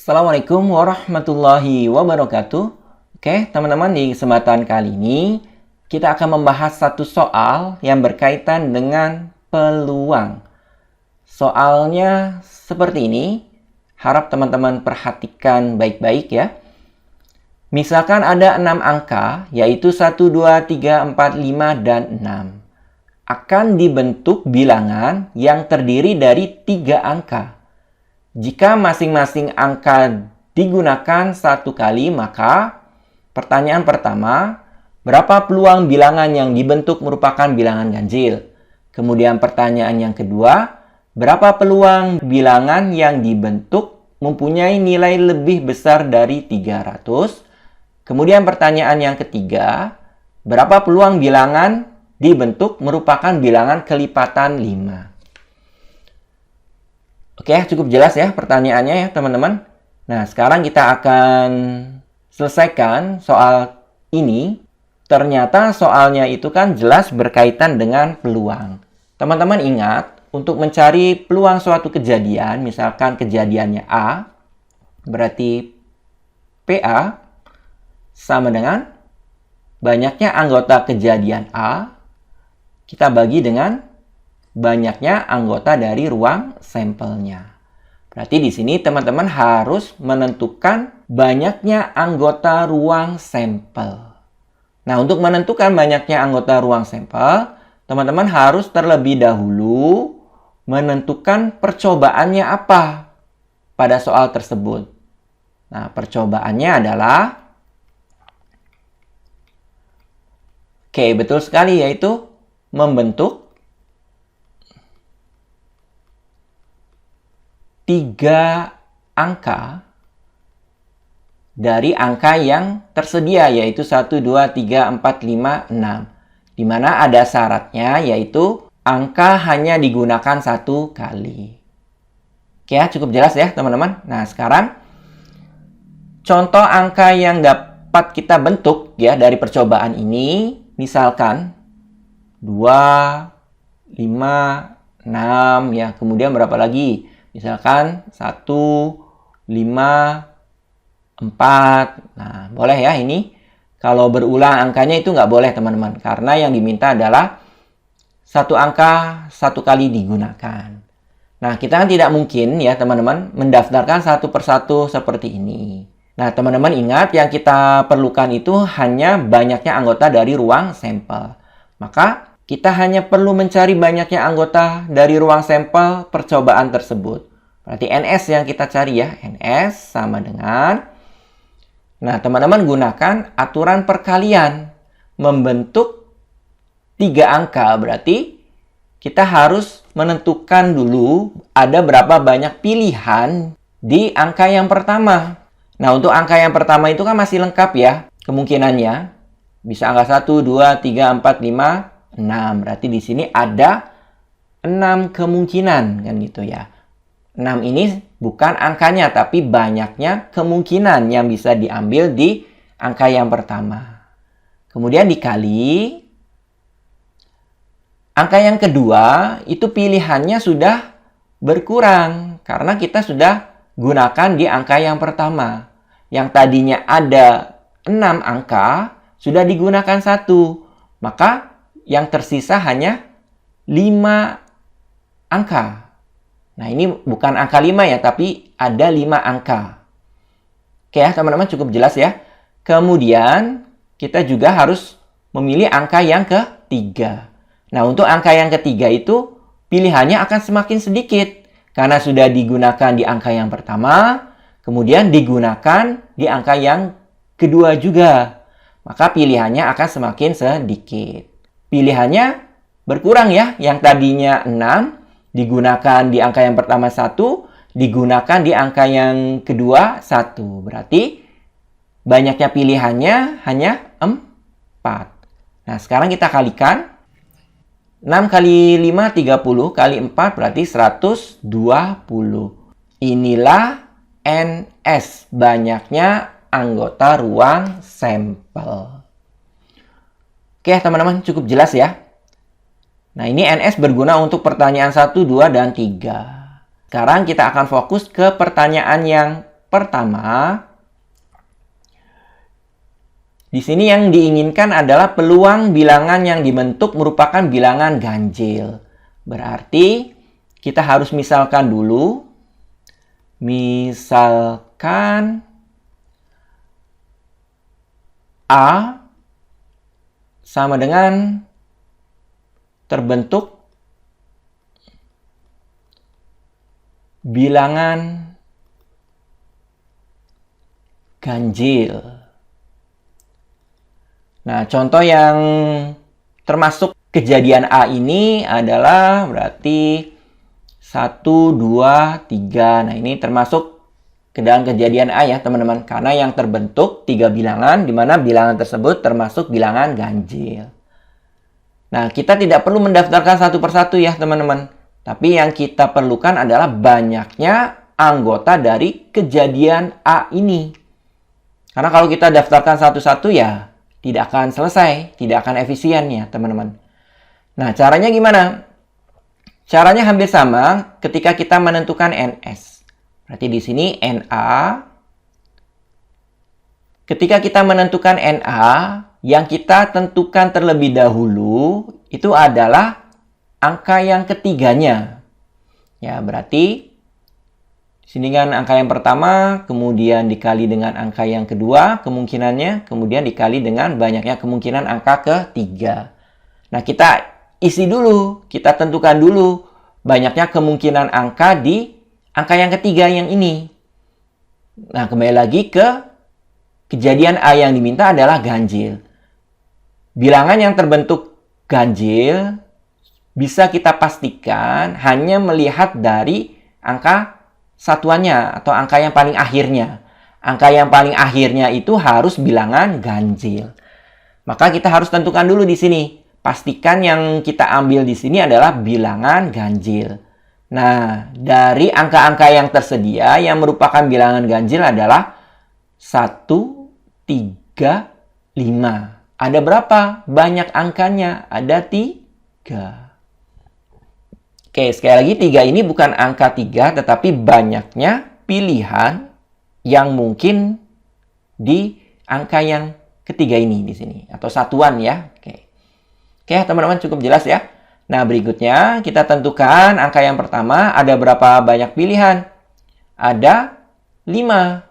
Assalamualaikum warahmatullahi wabarakatuh. Oke, teman-teman, di kesempatan kali ini kita akan membahas satu soal yang berkaitan dengan peluang. Soalnya seperti ini, harap teman-teman perhatikan baik-baik ya. Misalkan ada 6 angka, yaitu 1, 2, 3, 4, 5, dan 6. Akan dibentuk bilangan yang terdiri dari 3 angka. Jika masing-masing angka digunakan 1 kali, maka pertanyaan pertama, berapa peluang bilangan yang dibentuk merupakan bilangan ganjil? Kemudian pertanyaan yang kedua, berapa peluang bilangan yang dibentuk mempunyai nilai lebih besar dari 300? Kemudian pertanyaan yang ketiga, berapa peluang bilangan dibentuk merupakan bilangan kelipatan 5? Oke, cukup jelas ya pertanyaannya ya teman-teman. Nah, sekarang kita akan selesaikan soal ini. Ternyata soalnya itu kan jelas berkaitan dengan peluang. Teman-teman ingat, untuk mencari peluang suatu kejadian, misalkan kejadiannya A, berarti PA sama dengan banyaknya anggota kejadian A, kita bagi dengan banyaknya anggota dari ruang sampelnya. Berarti di sini teman-teman harus menentukan banyaknya anggota ruang sampel. Nah, untuk menentukan banyaknya anggota ruang sampel, teman-teman harus terlebih dahulu menentukan percobaannya apa pada soal tersebut. Nah, percobaannya adalah betul sekali, yaitu membentuk 3 angka dari angka yang tersedia, yaitu 1, 2, 3, 4, 5, 6. Di mana ada syaratnya, yaitu angka hanya digunakan 1 kali. Oke ya, cukup jelas ya teman-teman. Nah, sekarang contoh angka yang dapat kita bentuk ya dari percobaan ini, misalkan 2, 5, 6 ya. Kemudian berapa lagi? Misalkan 1, 5, 4. Nah, boleh ya ini. Kalau berulang angkanya itu nggak boleh teman-teman. Karena yang diminta adalah satu angka 1 kali digunakan. Nah, kita kan tidak mungkin ya teman-teman mendaftarkan satu persatu seperti ini. Nah, teman-teman ingat yang kita perlukan itu hanya banyaknya anggota dari ruang sampel. Maka kita hanya perlu mencari banyaknya anggota dari ruang sampel percobaan tersebut. Berarti NS yang kita cari ya. NS sama dengan... Nah, teman-teman gunakan aturan perkalian. Membentuk 3 angka. Berarti kita harus menentukan dulu ada berapa banyak pilihan di angka yang pertama. Nah, untuk angka yang pertama itu kan masih lengkap ya kemungkinannya. Bisa angka 1, 2, 3, 4, 5, 6. Berarti di sini ada 6 kemungkinan kan gitu ya. 6 ini bukan angkanya tapi banyaknya kemungkinan yang bisa diambil di angka yang pertama. Kemudian dikali angka yang kedua itu pilihannya sudah berkurang karena kita sudah gunakan di angka yang pertama. Yang tadinya ada 6 angka sudah digunakan 1. Maka yang tersisa hanya 5 angka. Nah, ini bukan angka 5 ya, tapi ada 5 angka. Oke ya, teman-teman cukup jelas ya. Kemudian, kita juga harus memilih angka yang ketiga. Nah, untuk angka yang ketiga itu, pilihannya akan semakin sedikit. Karena sudah digunakan di angka yang pertama, kemudian digunakan di angka yang kedua juga. Maka pilihannya akan semakin sedikit. Pilihannya berkurang ya. Yang tadinya 6 digunakan di angka yang pertama 1, digunakan di angka yang kedua 1. Berarti banyaknya pilihannya hanya 4. Nah, sekarang kita kalikan. 6 kali 5, 30. Kali 4 berarti 120. Inilah NS, banyaknya anggota ruang sampel. Oke, teman-teman, cukup jelas ya. Nah, ini NS berguna untuk pertanyaan 1, 2, dan 3. Sekarang kita akan fokus ke pertanyaan yang pertama, di sini yang diinginkan adalah peluang bilangan yang dibentuk merupakan bilangan ganjil. Berarti kita harus misalkan dulu. Misalkan A sama dengan terbentuk bilangan ganjil. Nah, contoh yang termasuk kejadian A ini adalah berarti 1, 2, 3. Nah, ini termasuk ke dalam kejadian A ya, teman-teman. Karena yang terbentuk 3 bilangan, di mana bilangan tersebut termasuk bilangan ganjil. Nah, kita tidak perlu mendaftarkan satu persatu ya, teman-teman. Tapi yang kita perlukan adalah banyaknya anggota dari kejadian A ini. Karena kalau kita daftarkan satu-satu ya, tidak akan selesai, tidak akan efisien ya, teman-teman. Nah, caranya gimana? Caranya hampir sama ketika kita menentukan NS. Berarti di sini NA. Ketika kita menentukan NA, yang kita tentukan terlebih dahulu itu adalah angka yang ketiganya. Ya, berarti sini kan angka yang pertama, kemudian dikali dengan angka yang kedua, kemungkinannya, kemudian dikali dengan banyaknya kemungkinan angka ketiga. Nah, kita isi dulu, kita tentukan dulu banyaknya kemungkinan angka di angka yang ketiga yang ini. Nah, kembali lagi ke kejadian A yang diminta adalah ganjil. Bilangan yang terbentuk ganjil bisa kita pastikan hanya melihat dari angka satuannya atau angka yang paling akhirnya. Angka yang paling akhirnya itu harus bilangan ganjil. Maka kita harus tentukan dulu di sini. Pastikan yang kita ambil di sini adalah bilangan ganjil. Nah, dari angka-angka yang tersedia yang merupakan bilangan ganjil adalah 1, 3, 5. Ada berapa? Banyak angkanya. Ada 3. Oke, sekali lagi 3 ini bukan angka 3, tetapi banyaknya pilihan yang mungkin di angka yang ketiga ini di sini. Atau satuan ya. Oke, teman-teman cukup jelas ya. Nah, berikutnya kita tentukan angka yang pertama ada berapa banyak pilihan. Ada 5.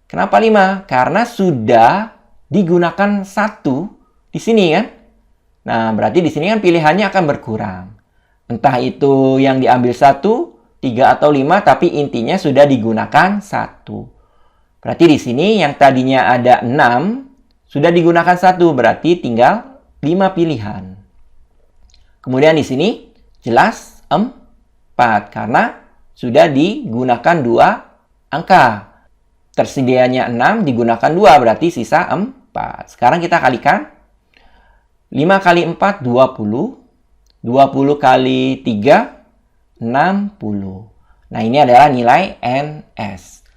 Kenapa 5? Karena sudah digunakan 1 di sini kan. Nah, berarti di sini kan pilihannya akan berkurang. Entah itu yang diambil 1, 3, atau 5, tapi intinya sudah digunakan 1. Berarti di sini yang tadinya ada 6, sudah digunakan 1, berarti tinggal 5 pilihan. Kemudian di sini jelas 4, karena sudah digunakan 2 angka. Tersedianya 6, digunakan 2, berarti sisa 4. Sekarang kita kalikan. 5 kali 4, 20. 20 kali 3, 60. Nah, ini adalah nilai NS.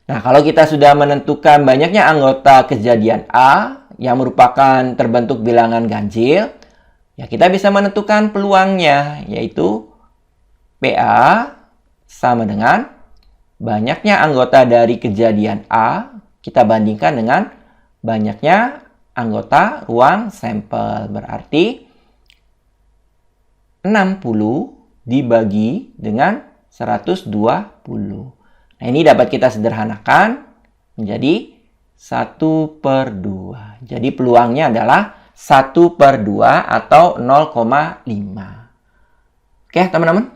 Nah, kalau kita sudah menentukan banyaknya anggota kejadian A yang merupakan terbentuk bilangan ganjil, ya kita bisa menentukan peluangnya, yaitu PA sama dengan banyaknya anggota dari kejadian A kita bandingkan dengan banyaknya anggota ruang sampel. Berarti 60 dibagi dengan 120. Nah, ini dapat kita sederhanakan menjadi 1/2. Jadi peluangnya adalah 1/2 atau 0,5. Oke, teman-teman.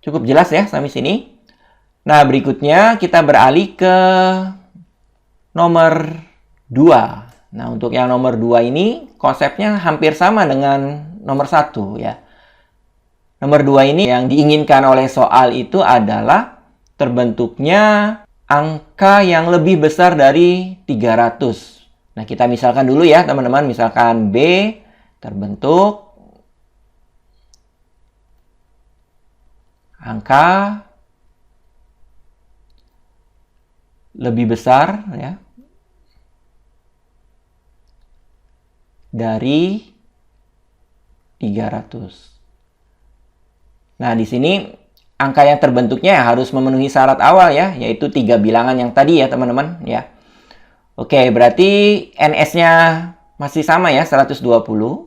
Cukup jelas ya sampai sini. Nah, berikutnya kita beralih ke nomor 2. Nah, untuk yang nomor 2 ini konsepnya hampir sama dengan nomor 1 ya. Nomor 2 ini yang diinginkan oleh soal itu adalah terbentuknya angka yang lebih besar dari 300. Nah, kita misalkan dulu ya, teman-teman. Misalkan B terbentuk angka lebih besar ya dari 300. Nah, di sini angka yang terbentuknya harus memenuhi syarat awal ya, yaitu 3 bilangan yang tadi ya teman-teman ya. Oke, berarti NS-nya masih sama ya, 120,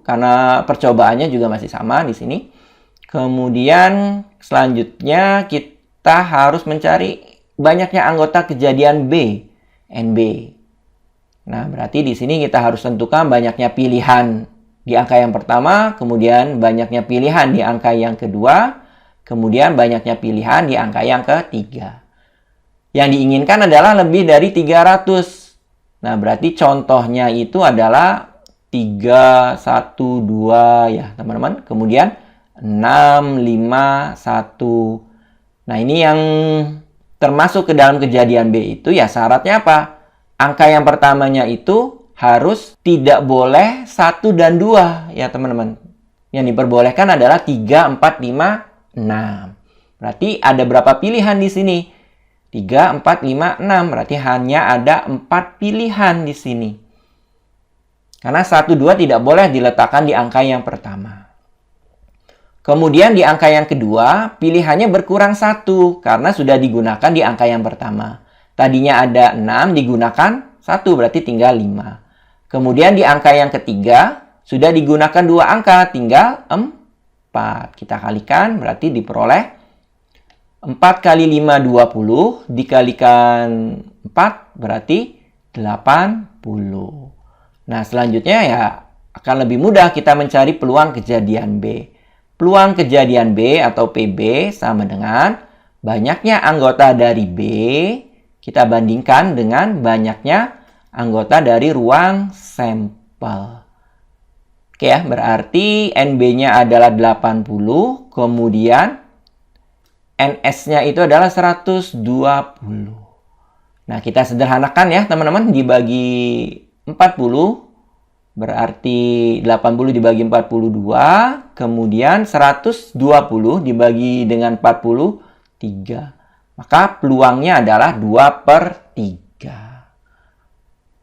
karena percobaannya juga masih sama di sini. Kemudian selanjutnya kita harus mencari banyaknya anggota kejadian B, NB. Nah, berarti di sini kita harus tentukan banyaknya pilihan di angka yang pertama, kemudian banyaknya pilihan di angka yang kedua, kemudian banyaknya pilihan di angka yang ketiga. Yang diinginkan adalah lebih dari 300. Nah, berarti contohnya itu adalah 3, 1, 2 ya, teman-teman. Kemudian 6, 5, 1. Nah, ini yang termasuk ke dalam kejadian B itu ya syaratnya apa? Angka yang pertamanya itu harus tidak boleh 1 dan 2 ya, teman-teman. Yang diperbolehkan adalah 3, 4, 5, 6. Berarti ada berapa pilihan di sini? 3, 4, 5, 6. Berarti hanya ada 4 pilihan di sini. Karena 1, 2 tidak boleh diletakkan di angka yang pertama. Kemudian di angka yang kedua, pilihannya berkurang 1 karena sudah digunakan di angka yang pertama. Tadinya ada 6 digunakan 1, berarti tinggal 5. Kemudian di angka yang ketiga, sudah digunakan 2 angka, tinggal 4. Kita kalikan, berarti diperoleh 4 kali 5, 20. Dikalikan 4, berarti 80. Nah, selanjutnya ya akan lebih mudah kita mencari peluang kejadian B. Peluang kejadian B atau PB sama dengan banyaknya anggota dari B kita bandingkan dengan banyaknya anggota dari ruang sampel. Oke ya, berarti NB-nya adalah 80, kemudian NS-nya itu adalah 120. Nah, kita sederhanakan ya teman-teman, dibagi 40. Berarti 80 dibagi 42, kemudian 120 dibagi dengan 43. Maka peluangnya adalah 2/3.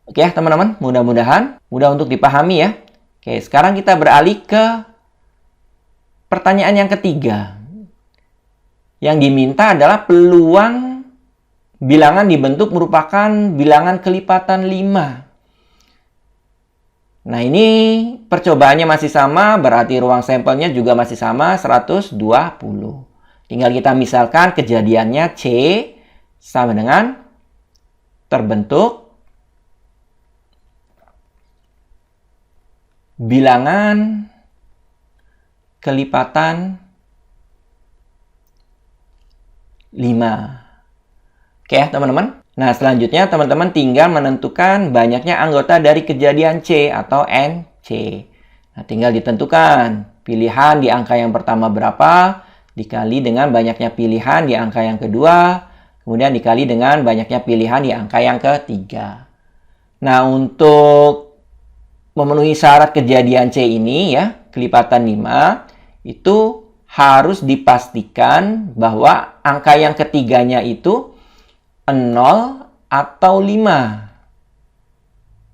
Oke ya teman-teman, mudah-mudahan mudah untuk dipahami ya. Oke, sekarang kita beralih ke pertanyaan yang ketiga. Yang diminta adalah peluang bilangan dibentuk merupakan bilangan kelipatan 5. Nah, ini percobaannya masih sama, berarti ruang sampelnya juga masih sama, 120. Tinggal kita misalkan kejadiannya C sama dengan terbentuk bilangan kelipatan 5. Oke ya teman-teman. Nah, selanjutnya teman-teman tinggal menentukan banyaknya anggota dari kejadian C atau NC. Nah, tinggal ditentukan pilihan di angka yang pertama berapa, dikali dengan banyaknya pilihan di angka yang kedua, kemudian dikali dengan banyaknya pilihan di angka yang ketiga. Nah, untuk memenuhi syarat kejadian C ini ya, kelipatan 5, itu harus dipastikan bahwa angka yang ketiganya itu 0 atau 5.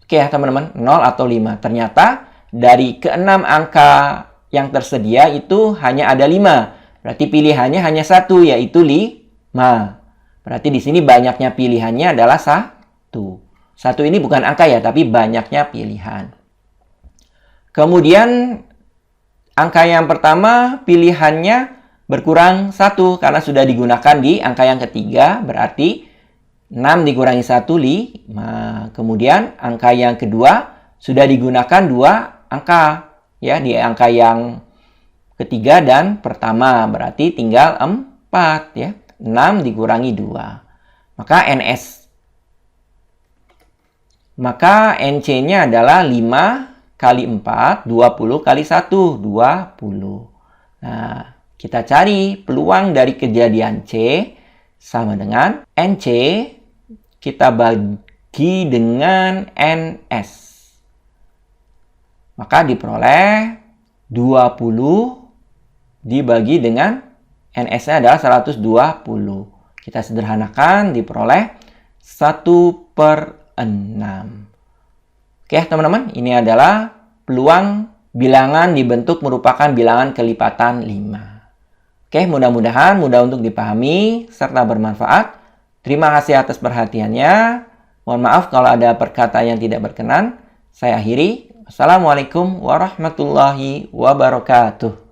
Oke ya teman-teman, 0 atau 5. Ternyata dari ke-6 angka yang tersedia itu hanya ada 5. Berarti pilihannya hanya 1, yaitu 5. Berarti di sini banyaknya pilihannya adalah 1. 1 ini bukan angka ya, tapi banyaknya pilihan. Kemudian angka yang pertama pilihannya berkurang 1 karena sudah digunakan di angka yang ketiga, berarti 6 dikurangi 1, 5. Kemudian angka yang kedua sudah digunakan 2 angka ya di angka yang ketiga dan pertama, berarti tinggal 4 ya. 6 dikurangi 2. Maka NC-nya adalah 5 kali 4, 20 kali 1, 20. Nah, kita cari peluang dari kejadian C sama dengan NC, kita bagi dengan NS. Maka diperoleh 20 dibagi dengan NS-nya adalah 120. Kita sederhanakan, diperoleh 1/6. Oke teman-teman, ini adalah peluang bilangan dibentuk merupakan bilangan kelipatan 5. Oke, mudah-mudahan mudah untuk dipahami serta bermanfaat. Terima kasih atas perhatiannya. Mohon maaf kalau ada perkataan yang tidak berkenan. Saya akhiri. Assalamualaikum warahmatullahi wabarakatuh.